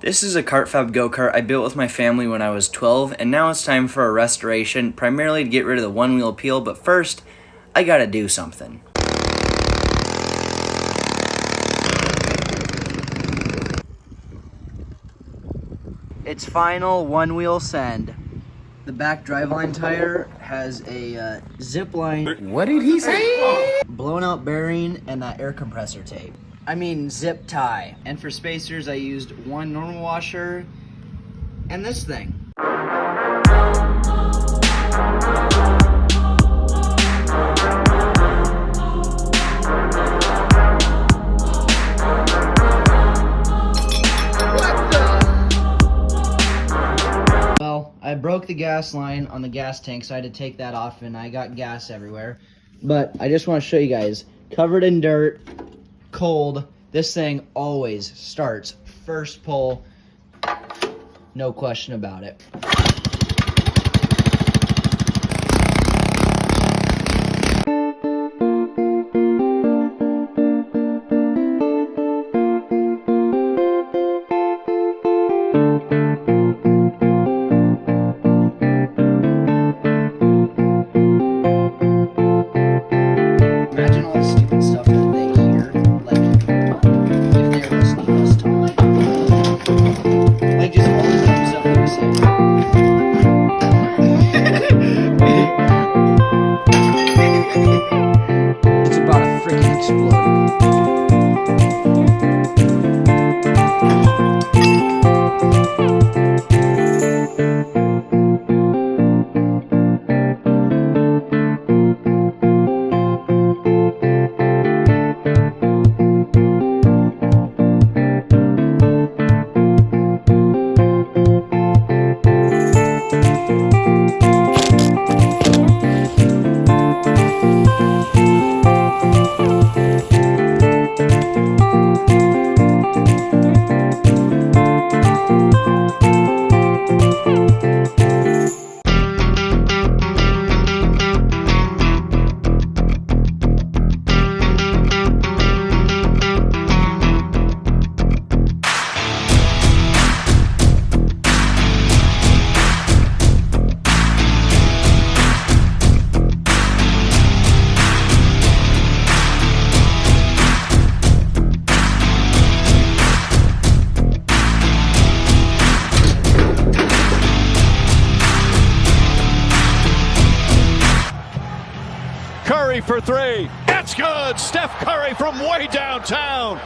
This is a KartFab go-kart I built with my family when I was 12, and now it's time for a restoration, primarily to get rid of the one-wheel peel, but first, I gotta do something. It's final one-wheel send. The back driveline tire has a zip line. What did he say? Blown out bearing and that air compressor tape. I mean zip tie. And for spacers I used one normal washer and this thing. Well, I broke the gas line on the gas tank, so I had to take that off and I got gas everywhere. But I just want to show you guys, covered in dirt, cold, this thing always starts first pull, no question about it. Imagine all the stupid stuff that they hear, like, if they're listening to us talk. Like, just all the dumb stuff that we say. It's about to freaking explode. Curry for three. That's good. Steph Curry from way downtown.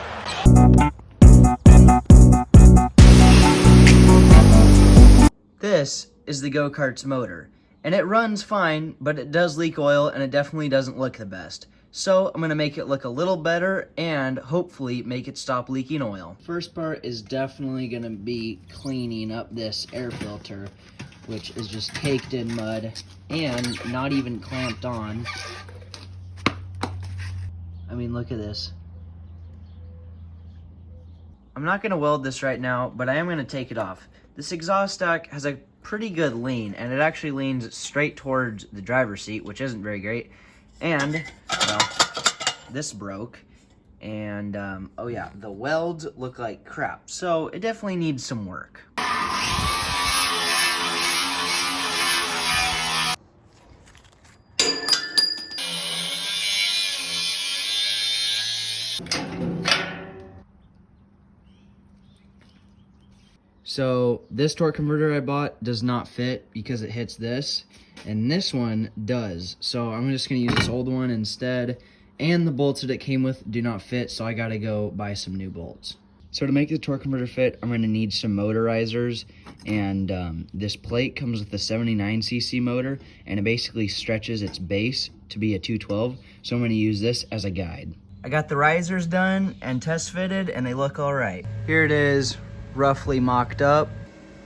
This is the go-kart's motor, and it runs fine, but it does leak oil and it definitely doesn't look the best. So I'm gonna make it look a little better and hopefully make it stop leaking oil. First part is definitely gonna be cleaning up this air filter, which is just caked in mud and not even clamped on. I mean, look at this. I'm not gonna weld this right now, but I am gonna take it off. This exhaust stack has a pretty good lean, and it actually leans straight towards the driver's seat, which isn't very great. And, well, this broke. And, oh yeah, the welds look like crap. So it definitely needs some work. So this torque converter I bought does not fit because it hits this, and this one does. So I'm just gonna use this old one instead, and the bolts that it came with do not fit, so I gotta go buy some new bolts. So to make the torque converter fit, I'm gonna need some motorizers, and this plate comes with a 79cc motor, and it basically stretches its base to be a 212, so I'm gonna use this as a guide. I got the risers done and test fitted, and they look all right. Here it is, roughly mocked up,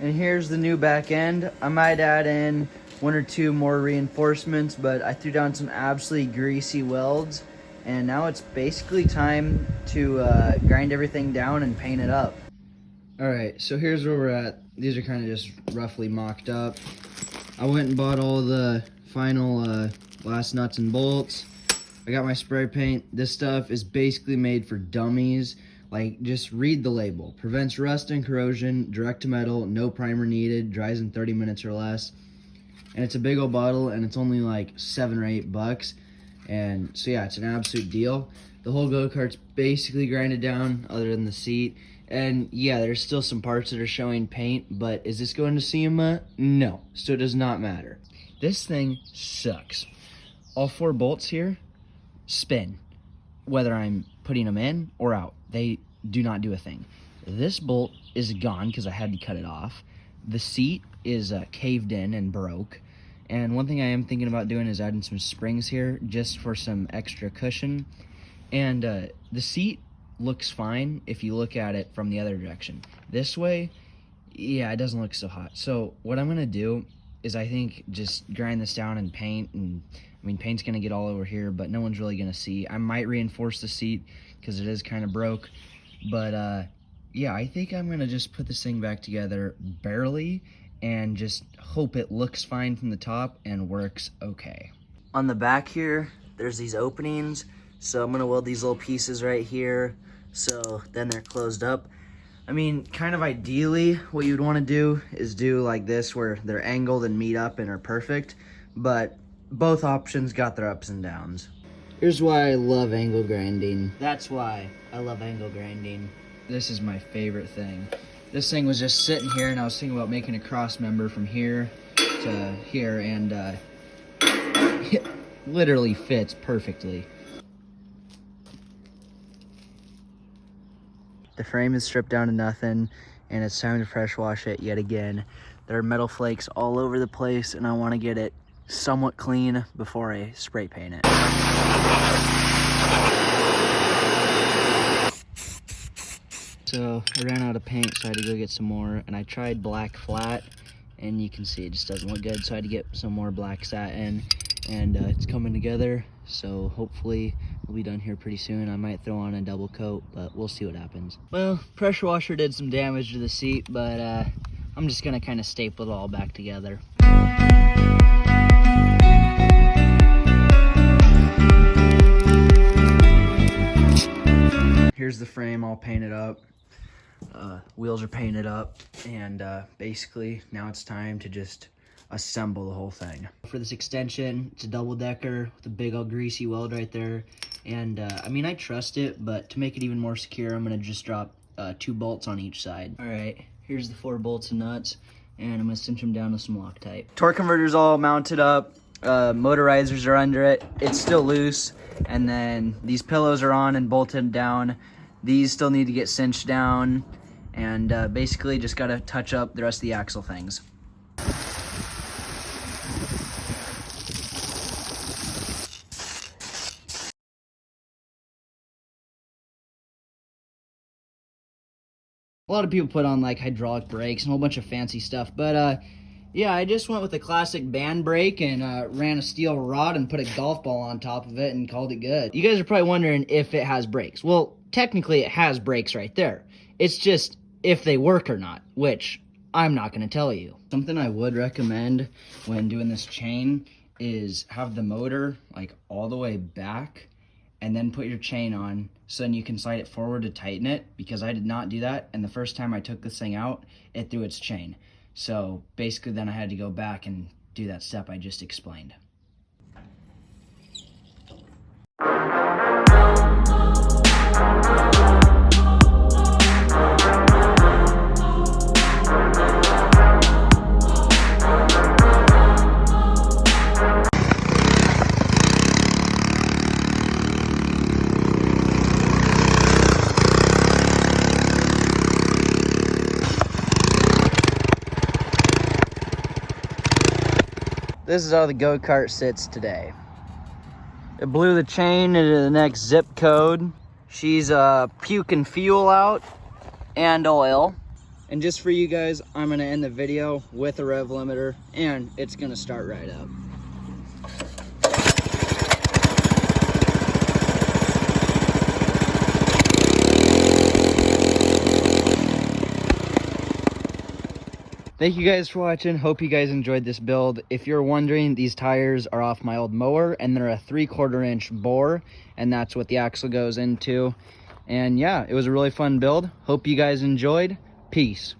and here's the new back end. I might add in one or two more reinforcements, but I threw down some absolutely greasy welds, and now it's basically time to grind everything down and paint it up. All right, so here's where we're at. These are kind of just roughly mocked up. I went and bought all the final last nuts and bolts. I got my spray paint. This stuff is basically made for dummies. Like, just read the label. Prevents rust and corrosion, direct to metal, no primer needed, dries in 30 minutes or less. And it's a big old bottle, and it's only like $7 or $8. And so yeah, it's an absolute deal. The whole go-kart's basically grinded down other than the seat. And yeah, there's still some parts that are showing paint, but is this going to SEMA? No, so it does not matter. This thing sucks. All 4 bolts here spin, whether I'm putting them in or out. They do not do a thing. This bolt is gone because I had to cut it off. The seat is caved in and broke. And one thing I am thinking about doing is adding some springs here just for some extra cushion. And the seat looks fine if you look at it from the other direction. This way, yeah, it doesn't look so hot. So what I'm gonna do is I think just grind this down and paint. And I mean, paint's gonna get all over here, but no one's really gonna see. I might reinforce the seat because it is kind of broke. But yeah, I think I'm gonna just put this thing back together barely and just hope it looks fine from the top and works okay. On the back here, there's these openings. So I'm gonna weld these little pieces right here, so then they're closed up. I mean, kind of ideally, what you'd wanna do is do like this, where they're angled and meet up and are perfect, but both options got their ups and downs. Here's why I love angle grinding. That's why I love angle grinding. This is my favorite thing. This thing was just sitting here, and I was thinking about making a cross member from here to here, and it literally fits perfectly. The frame is stripped down to nothing, and it's time to pressure wash it yet again. There are metal flakes all over the place, and I want to get it somewhat clean before I spray paint it. So I ran out of paint, so I had to go get some more, and I tried black flat, and you can see it just doesn't look good, so I had to get some more black satin, and it's coming together, so hopefully we'll be done here pretty soon. I might throw on a double coat, but we'll see what happens. Well, pressure washer did some damage to the seat, but I'm just gonna kind of staple it all back together. Here's the frame all painted up. Wheels are painted up, and basically now it's time to just assemble the whole thing. For this extension, it's a double-decker with a big old greasy weld right there, and I mean, I trust it, but to make it even more secure, I'm gonna just drop 2 bolts on each side. All right, here's the 4 bolts and nuts, and I'm gonna cinch them down with some Loctite. Torque converter's all mounted up, motorizers are under it, it's still loose, and then these pillows are on and bolted down. These still need to get cinched down, and basically just gotta touch up the rest of the axle things. A lot of people put on like hydraulic brakes and a whole bunch of fancy stuff, but yeah, I just went with a classic band brake and ran a steel rod and put a golf ball on top of it and called it good. You guys are probably wondering if it has brakes. Well, technically it has brakes right there. It's just if they work or not, which I'm not gonna tell you. Something I would recommend when doing this chain is have the motor like all the way back and then put your chain on, so then you can slide it forward to tighten it, because I did not do that, and the first time I took this thing out, it threw its chain. So basically then I had to go back and do that step I just explained. This is how the go-kart sits today. It blew the chain into the next zip code. She's puking fuel out and oil. And just for you guys, I'm gonna end the video with a rev limiter, and it's gonna start right up. Thank you guys for watching. Hope you guys enjoyed this build. If you're wondering, these tires are off my old mower, and they're a 3/4 inch bore, and that's what the axle goes into. And yeah, it was a really fun build. Hope you guys enjoyed. Peace.